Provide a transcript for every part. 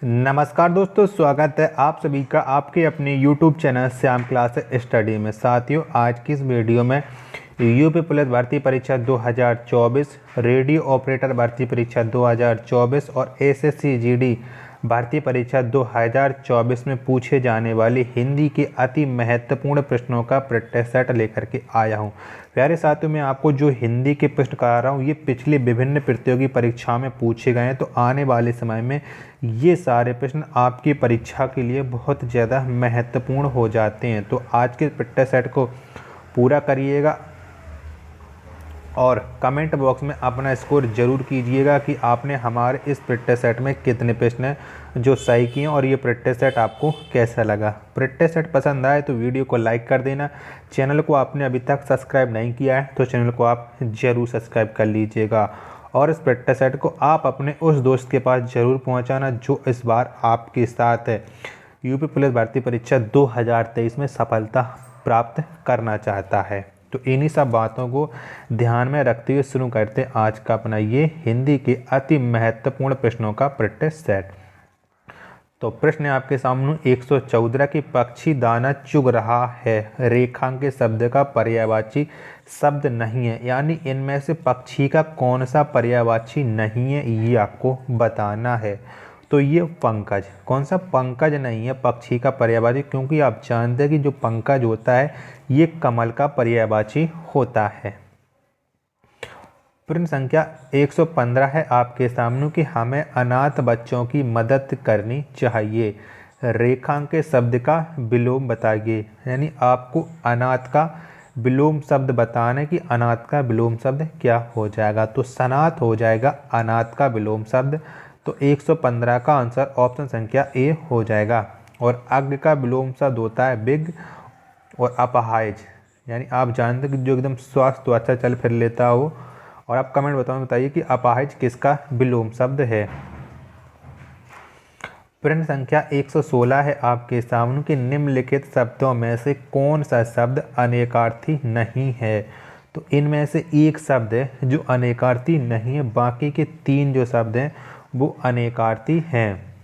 नमस्कार दोस्तों, स्वागत है आप सभी का आपके अपने YouTube channel Shyam class study में। साथियों, आज की इस वीडियो में यूपी पुलिस भर्ती परीक्षा 2024, रेडियो ऑपरेटर भर्ती परीक्षा 2024 और एसएससी जीडी भर्ती परीक्षा 2024 में पूछे जाने वाली हिंदी के अति महत्वपूर्ण प्रश्नों का प्रैक्टिस सेट लेकर के आया हूं। प्यारे साथियों, मैं आपको जो हिंदी के प्रश्न करा रहा हूं ये पिछली विभिन्न प्रतियोगी परीक्षाओं में पूछे गए हैं, तो आने वाले समय में ये सारे प्रश्न आपकी परीक्षा के लिए बहुत ज़्यादा महत्वपूर्ण हो जाते हैं। तो आज के प्रैक्टिस सेट को पूरा करिएगा और कमेंट बॉक्स में अपना स्कोर जरूर कीजिएगा कि आपने हमारे इस प्रैक्टिस सेट में कितने प्रश्न जो सही किए और ये प्रैक्टिस सेट आपको कैसा लगा। प्रैक्टिस सेट पसंद आए तो वीडियो को लाइक कर देना। चैनल को आपने अभी तक सब्सक्राइब नहीं किया है तो चैनल को आप जरूर सब्सक्राइब कर लीजिएगा और इस प्रैक्टिस सेट को आप अपने उस दोस्त के पास जरूर पहुँचाना जो इस बार आपके साथ है यूपी पुलिस भर्ती परीक्षा 2023 में सफलता प्राप्त करना चाहता है। तो इन्हीं सब बातों को ध्यान में रखते हुए शुरू करते हैं आज का अपना ये हिंदी के अति महत्वपूर्ण प्रश्नों का प्रैक्टिस सेट। तो प्रश्न है आपके सामने 114 की पक्षी दाना चुग रहा है रेखांकित शब्द का पर्यायवाची शब्द नहीं है, यानी इनमें से पक्षी का कौन सा पर्यायवाची नहीं है ये आपको बताना है। तो ये पंकज, कौन सा पंकज नहीं है पक्षी का पर्यायवाची, क्योंकि आप जानते हैं कि जो पंकज होता है ये कमल का पर्यायवाची होता है। प्रश्न संख्या 115 है आपके सामने कि हमें अनाथ बच्चों की मदद करनी चाहिए, रेखांकित शब्द का विलोम बताइए। यानी आपको अनाथ का विलोम शब्द बताना है कि अनाथ का विलोम शब्द क्या हो जाएगा। तो सनाथ हो जाएगा अनाथ का विलोम शब्द। तो 115 का आंसर ऑप्शन संख्या ए हो जाएगा। और अज्ञ का विलोम शब्द होता है बिग और अपाहिज, यानी आप जानते हैं कि जो एकदम स्वस्थ तो अच्छा चल फिर लेता हो। और आप कमेंट बताइए कि अपाहिज किसका विलोम शब्द है। प्रश्न संख्या 116 है आपके सामने कि निम्नलिखित शब्दों में से कौन सा शब्द अनेकार्थी नहीं है। तो इनमें से एक शब्द है जो अनेकार्थी नहीं है, बाकी के तीन जो शब्द हैं वो अनेकार्थी हैं।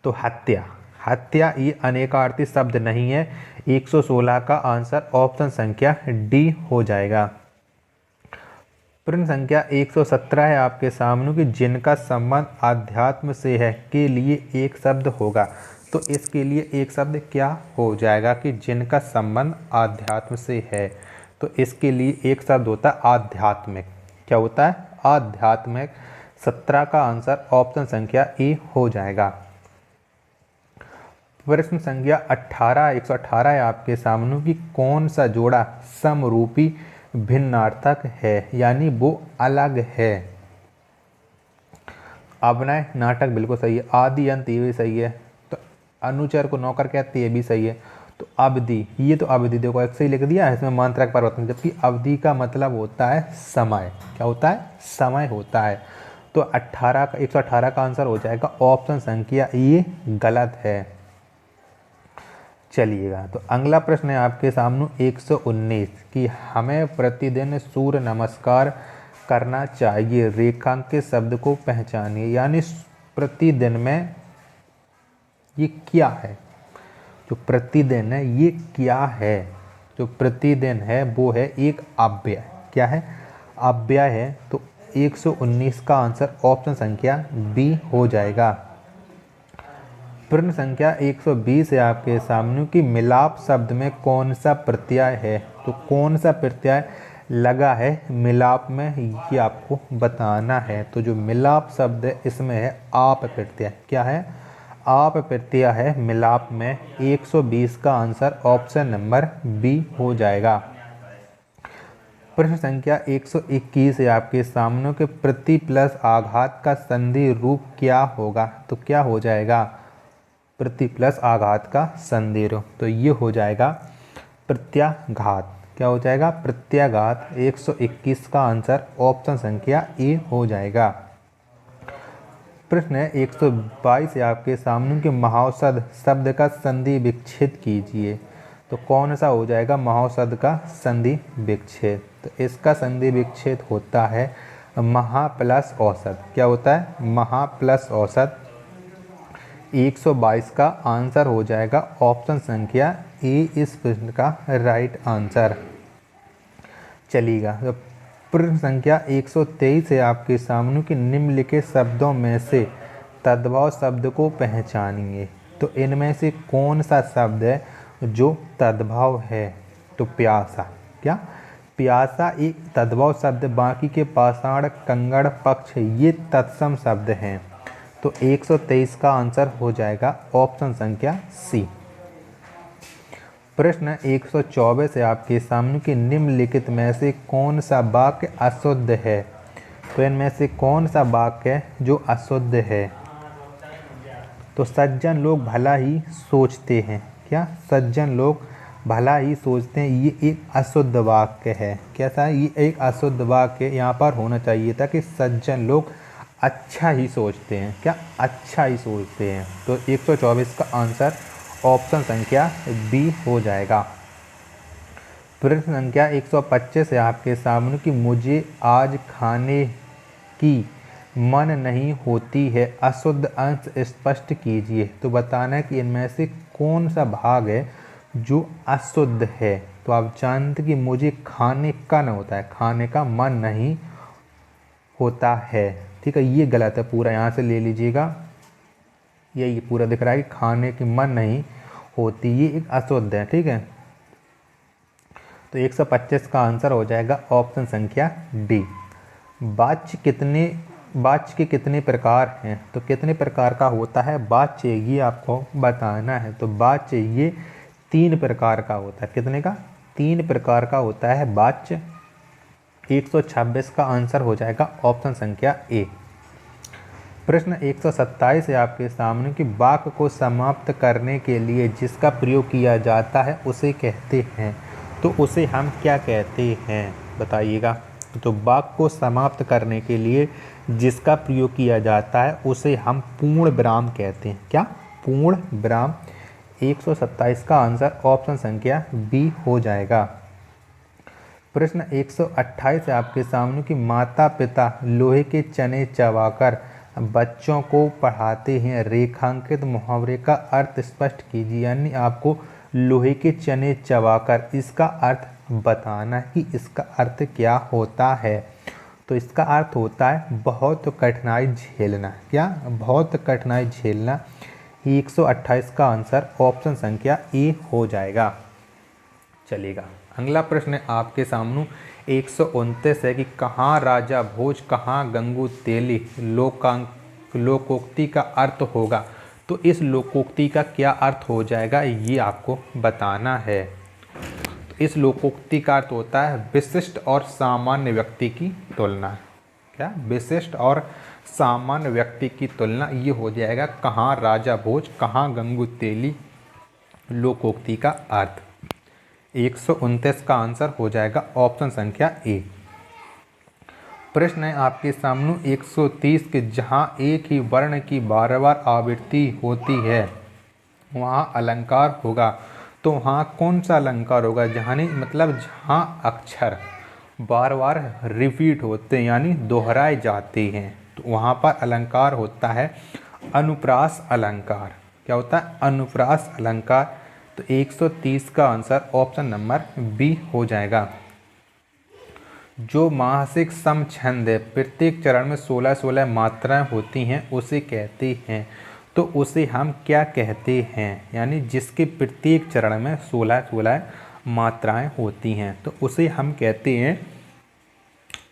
तो हत्या, हत्या ये अनेकार्थी शब्द नहीं है। 116 का आंसर ऑप्शन संख्या डी हो जाएगा। प्रश्न संख्या 117 है आपके सामने कि जिनका संबंध आध्यात्म से है के लिए एक शब्द होगा। तो इसके लिए एक शब्द क्या हो जाएगा कि जिनका संबंध आध्यात्म से है। तो इसके लिए एक शब्द होता है आध्यात्मिक। क्या होता है? आध्यात्मिक। 17 का आंसर ऑप्शन संख्या ए हो जाएगा। प्रश्न संख्या 118 है आपके सामने कि कौन सा जोड़ा समरूपी भिन्नार्थक है, यानी वो अलग है। अभिनय नाटक बिल्कुल सही है, आदि अंत ये भी सही है, तो अनुचर को नौकर कहते ये भी सही है। तो अवधि, ये तो अवधि देखो एक सही लिख दिया है, इसमें मात्रक परिवर्तन, जबकि अवधि का मतलब होता है समय। क्या होता है? समय होता है। तो 118 का आंसर हो जाएगा ऑप्शन संख्या ये गलत है। चलिएगा, तो अगला प्रश्न है आपके सामने 119 कि हमें प्रतिदिन सूर्य नमस्कार करना चाहिए, रेखांकित शब्द को पहचानिए। यानी प्रतिदिन में ये क्या है? जो प्रतिदिन है ये क्या है? जो प्रतिदिन है वो है एक अव्यय। क्या है? अव्यय है। तो 119 का आंसर ऑप्शन संख्या बी हो जाएगा। प्रश्न संख्या 120 है आपके सामने कि मिलाप शब्द में कौन सा प्रत्यय है। तो कौन सा प्रत्यय लगा है मिलाप में ये आपको बताना है। तो जो मिलाप शब्द है इसमें है आप प्रत्यय। क्या है? आप प्रत्यय है मिलाप में। 120 का आंसर ऑप्शन नंबर बी हो जाएगा। प्रश्न संख्या 121 है आपके सामने के प्रति प्लस आघात का संधि रूप क्या होगा। तो क्या हो जाएगा? प्रति प्लस आघात का संधि रूप, तो ये हो जाएगा प्रत्याघात। क्या हो जाएगा? प्रत्याघात। 121 का आंसर ऑप्शन संख्या ए हो जाएगा। प्रश्न है 122 है आपके सामने कि महाौषध शब्द का संधि विच्छेद कीजिए। तो कौन सा हो जाएगा महाौषध का संधि विच्छेद? तो इसका संधि विच्छेद होता है महा प्लस औसत। क्या होता है? महा प्लस औसत। 122 का आंसर हो जाएगा ऑप्शन संख्या ए इस प्रश्न का राइट आंसर। चलिएगा, तो प्रश्न संख्या 123 है आपके सामने कि निम्नलिखित शब्दों में से तद्भव शब्द को पहचानिए। तो इनमें से कौन सा शब्द है जो तद्भव है? तो प्यासा। क्या? प्यासा एक तद्भव शब्द, बाकी के पाषाण, कंगड़, पक्ष ये तत्सम शब्द हैं। तो 123 का आंसर हो जाएगा ऑप्शन संख्या सी। प्रश्न 124 है आपके सामने कि निम्नलिखित में से कौन सा वाक्य अशुद्ध है? तो इनमें से कौन सा वाक्य है जो अशुद्ध है? तो सज्जन लोग भला ही सोचते हैं। क्या? सज्जन लोग भला ही सोचते हैं, ये एक अशुद्ध वाक्य है। कैसा है? ये एक अशुद्ध वाक्य यहाँ पर होना चाहिए था कि सज्जन लोग अच्छा ही सोचते हैं। क्या? अच्छा ही सोचते हैं। तो 124 का आंसर ऑप्शन संख्या बी हो जाएगा। प्रश्न संख्या 125 है आपके सामने कि मुझे आज खाने की मन नहीं होती है, अशुद्ध अंश स्पष्ट कीजिए। तो बताना है कि इनमें से कौन सा भाग है जो अशुद्ध है। तो आप जानते कि मुझे खाने का न होता है, खाने का मन नहीं होता है। ठीक है, ये गलत है, पूरा यहाँ से ले लीजिएगा। ये पूरा दिख रहा है कि खाने की मन नहीं होती, ये एक अशुद्ध है। ठीक है, तो 125 का आंसर हो जाएगा ऑप्शन संख्या डी। वाच्य के कितने प्रकार हैं? तो कितने प्रकार का होता है वाच्य, ये आपको बताना है। तो वाच्य ये 3 प्रकार का होता है। कितने का? 3 प्रकार का होता है वाच्य। 126 का आंसर हो जाएगा ऑप्शन संख्या ए। प्रश्न 127 है आपके सामने कि वाक्य को समाप्त करने के लिए जिसका प्रयोग किया जाता है उसे कहते हैं। तो उसे हम क्या कहते हैं? बताइएगा। तो वाक्य को समाप्त करने के लिए जिसका प्रयोग किया जाता है उसे हम पूर्ण विराम कहते हैं। क्या? पूर्ण विराम। 127 का आंसर ऑप्शन संख्या बी हो जाएगा। प्रश्न 128 है आपके सामने कि माता पिता लोहे के चने चबाकर बच्चों को पढ़ाते हैं, रेखांकित मुहावरे का अर्थ स्पष्ट कीजिए। यानी आपको लोहे के चने चबाकर इसका अर्थ बताना है कि इसका अर्थ क्या होता है। तो इसका अर्थ होता है बहुत कठिनाई झेलना। क्या? बहुत कठिनाई झेलना। 128 का आंसर ऑप्शन संख्या ए हो जाएगा। चलेगा, अगला प्रश्न आपके सामने 129 है कि कहाँ राजा भोज कहाँ गंगू तेली लोकोक्ति का अर्थ होगा। तो इस लोकोक्ति का क्या अर्थ हो जाएगा ये आपको बताना है। तो इस लोकोक्ति का अर्थ होता है विशिष्ट और सामान्य व्यक्ति की तुलना। क्या? विशिष्ट और सामान्य व्यक्ति की तुलना, ये हो जाएगा कहाँ राजा भोज कहाँ गंगू तेली लोकोक्ति का अर्थ। 129 का आंसर हो जाएगा ऑप्शन संख्या ए। प्रश्न है आपके सामने 130 के जहाँ एक ही वर्ण की बार बार आवृत्ति होती है वहाँ अलंकार होगा। तो वहाँ कौन सा अलंकार होगा? जहाँ मतलब जहाँ अक्षर बार बार रिपीट होते हैं यानी दोहराए जाते हैं, तो वहाँ पर अलंकार होता है अनुप्रास अलंकार। क्या होता है? अनुप्रास अलंकार। तो 130 का आंसर ऑप्शन नंबर बी हो जाएगा। जो मासिक सम छंद है, प्रत्येक चरण में 16-16 मात्राएं होती हैं, उसे कहते हैं। तो उसे हम क्या कहते हैं? यानी जिसके प्रत्येक चरण में 16-16 मात्राएं होती हैं, तो उसे हम कहते हैं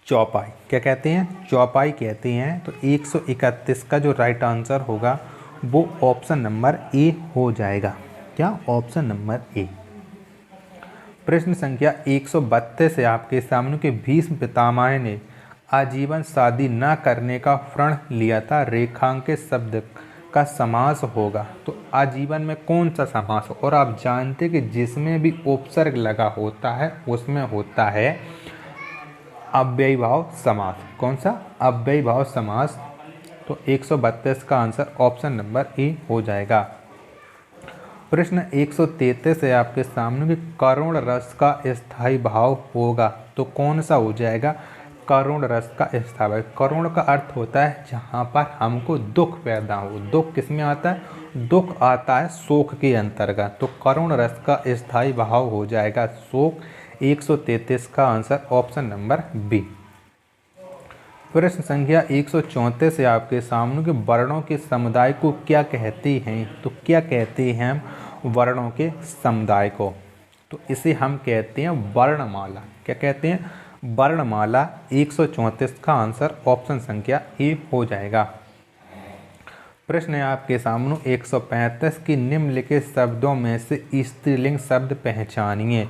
चौपाई। क्या कहते हैं? चौपाई कहते हैं। तो 131 का जो राइट आंसर होगा वो ऑप्शन नंबर ए हो जाएगा। क्या? Option number A. प्रश्न संख्या 132 है आपके सामने कि भीष्म पितामह ने आजीवन शादी न करने का प्रण लिया था, रेखांकित शब्द का समास होगा। तो आजीवन में कौन सा समास हो? और आप जानते कि जिसमें भी उपसर्ग लगा होता है उसमें होता है अव्ययीभाव समास। कौन सा? अव्ययीभाव समास। तो 132 का आंसर ऑप्शन नंबर ए हो जाएगा। प्रश्न 133 है आपके सामने कि करुण रस का स्थायी भाव होगा। तो कौन सा हो जाएगा? करुण रस का स्थावर। करुण का अर्थ होता है जहाँ पर हमको दुख पैदा हो। दुख किस में आता है? दुख आता है शोक के अंतर्गत। तो करुण रस का स्थायी भाव हो जाएगा शोक। 133 का आंसर ऑप्शन नंबर बी। प्रश्न संख्या 134 से आपके सामने के वर्णों के समुदाय को क्या कहते हैं? तो क्या कहते हैं हम वर्णों के समुदाय को? तो इसे हम कहते हैं वर्णमाला। क्या कहते हैं? वर्णमाला। 134 का आंसर ऑप्शन संख्या ए हो जाएगा। प्रश्न है आपके सामने 135 की निम्नलिखित शब्दों में से स्त्रीलिंग शब्द पहचानिए।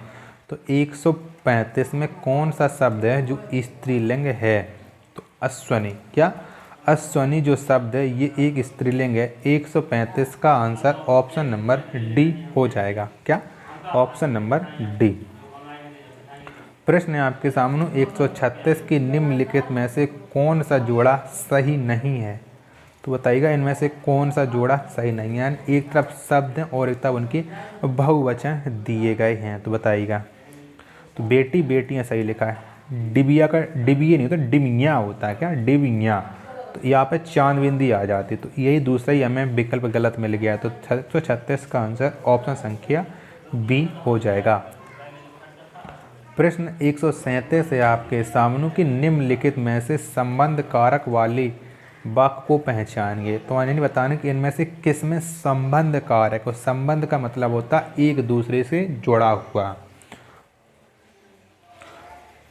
तो 135 में कौन सा शब्द है जो स्त्रीलिंग है? तो अश्वनी। क्या? अश्वनी जो शब्द है ये एक स्त्रीलिंग है। 135 का आंसर ऑप्शन नंबर डी हो जाएगा। क्या? Option number D. प्रश्न है आपके सामने 136 की निम्नलिखित में से कौन सा जोड़ा सही नहीं है? तो बताइएगा इनमें से कौन सा जोड़ा सही नहीं है। एक तरफ शब्द हैं और एक तरफ उनके बहुवचन दिए गए हैं। तो बताइएगा। तो बेटी बेटियां सही लिखा है। डिबिया का डिबिया नहीं होता, डिबिया होता है। क्या? डिबिया। तो यहाँ पे चांदबिंदी आ जाती। तो यही दूसरा ही हमें विकल्प गलत मिल गया। तो 136 का आंसर ऑप्शन संख्या बी हो जाएगा। प्रश्न 137 है आपके सामने की निम्नलिखित में से संबंध कारक वाली वाक्य को पहचानिए। तो यानी बताने कि इनमें से किस में संबंध कारक है। संबंध का मतलब होता है एक दूसरे से जुड़ा हुआ।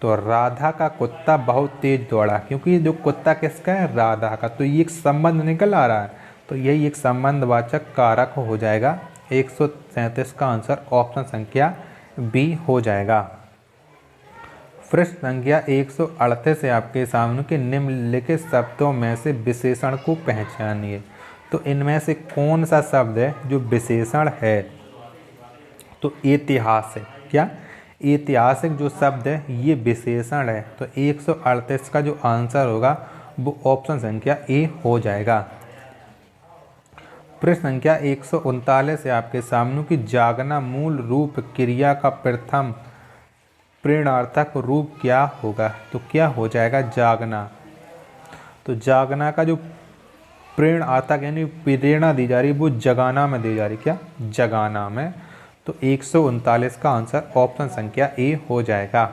तो राधा का कुत्ता बहुत तेज दौड़ा, क्योंकि जो कुत्ता किसका है? राधा का। तो ये एक संबंध निकल आ रहा है। तो यही एक संबंधवाचक कारक हो जाएगा। 137 का आंसर ऑप्शन संख्या बी हो जाएगा। प्रश्न संख्या 138 है आपके सामने के निम्नलिखित शब्दों में से विशेषण को पहचानिए। तो इनमें से कौन सा शब्द है जो विशेषण है? तो ऐतिहासिक। क्या? ऐतिहासिक जो शब्द है ये विशेषण है। तो 138 का जो आंसर होगा वो ऑप्शन संख्या ए हो जाएगा। प्रश्न संख्या 139 है आपके सामने की जागना मूल रूप क्रिया का प्रथम प्रेरणार्थक रूप क्या होगा? तो क्या हो जाएगा? जागना। तो जागना का जो प्रेरणार्थक यानी प्रेरणा दी जा रही है वो जगाना में दी जा रही। क्या? जगाना में। तो 139 का आंसर ऑप्शन संख्या ए हो जाएगा।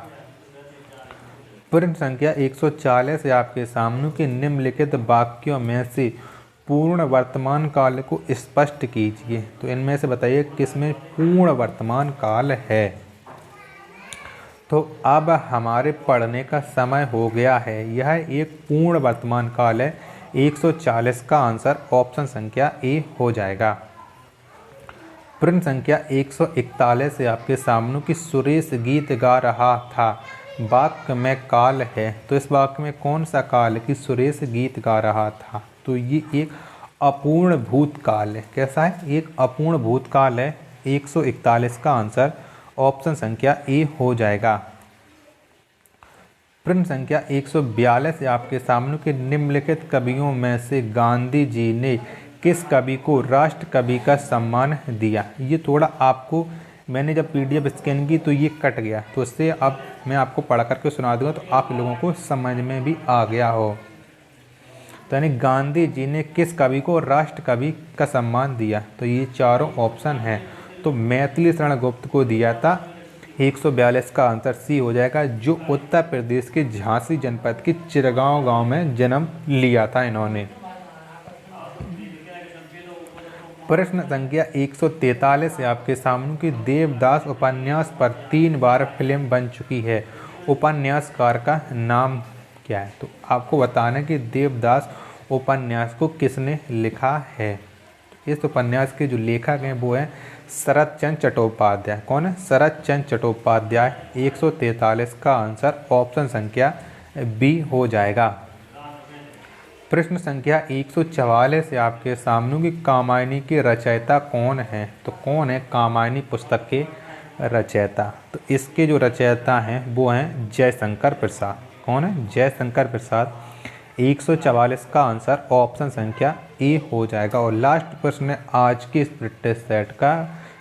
प्रश्न संख्या 140 है आपके सामने के निम्नलिखित वाक्यों में से पूर्ण वर्तमान काल को स्पष्ट कीजिए। तो इनमें से बताइए किसमें पूर्ण वर्तमान काल है? तो अब हमारे पढ़ने का समय हो गया है। यह एक पूर्ण वर्तमान काल है। 140 का आंसर ऑप्शन संख्या ए हो जाएगा। प्रश्न संख्या 141 से आपके सामने की सुरेश गीत गा रहा था वाक्य में काल है। तो इस वाक्य में कौन सा काल है कि सुरेश गीत गा रहा था? तो ये एक अपूर्ण भूतकाल है। कैसा है? एक अपूर्ण भूतकाल है। 141 का आंसर ऑप्शन संख्या ए हो जाएगा। प्रश्न संख्या 142 आपके सामने के निम्नलिखित कवियों में से गांधी जी ने किस कवि को राष्ट्र कवि का सम्मान दिया? ये थोड़ा आपको मैंने जब PDF स्कैन की तो ये कट गया, तो इससे अब मैं आपको पढ़ करके सुना दूंगा तो आप लोगों को समझ में भी आ गया हो। तो यानी गांधी जी ने किस कवि को राष्ट्र कवि का सम्मान दिया? तो ये चारों ऑप्शन हैं। तो मैथिली शरण गुप्त को दिया था। 142 का आंसर सी हो जाएगा, जो उत्तर प्रदेश के झांसी जनपद के चिरगांव गांव में जन्म लिया था इन्होंने। प्रश्न संख्या 143 है आपके सामने की देवदास उपन्यास पर 3 बार फिल्म बन चुकी है। उपन्यासकार का नाम क्या है? तो आपको बताना है कि देवदास उपन्यास को किसने लिखा है। इस उपन्यास के जो लेखक हैं वो हैं शरत चंद्र चट्टोपाध्याय। कौन है? शरत चंद्र चट्टोपाध्याय। 143 का आंसर ऑप्शन संख्या बी हो जाएगा। प्रश्न संख्या 144 से आपके सामने की कामायनी के रचयिता कौन है? तो कौन है कामायनी पुस्तक के रचयिता? तो इसके जो रचयिता हैं वो हैं जयशंकर प्रसाद। कौन है? जयशंकर प्रसाद। 144 का आंसर ऑप्शन संख्या ए हो जाएगा। और लास्ट प्रश्न है आज के इस प्रैक्टिस सेट का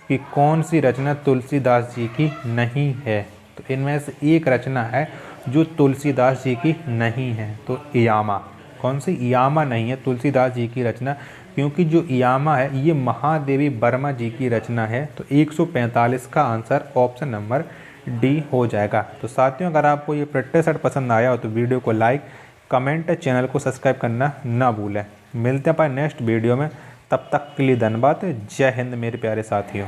कि कौन सी रचना तुलसीदास जी की नहीं है? तो इनमें से एक रचना है जो तुलसीदास जी की नहीं है। तो यामा, कौन सी? यामा नहीं है तुलसीदास जी की रचना, क्योंकि जो यामा है ये महादेवी वर्मा जी की रचना है। तो 145 का आंसर ऑप्शन नंबर डी हो जाएगा। तो साथियों, अगर आपको ये प्रैक्टिस सेट पसंद आया हो तो वीडियो को लाइक, कमेंट, चैनल को सब्सक्राइब करना ना भूलें। मिलते हैं अपन नेक्स्ट वीडियो में, तब तक के लिए धन्यवाद। जय हिंद मेरे प्यारे साथियों।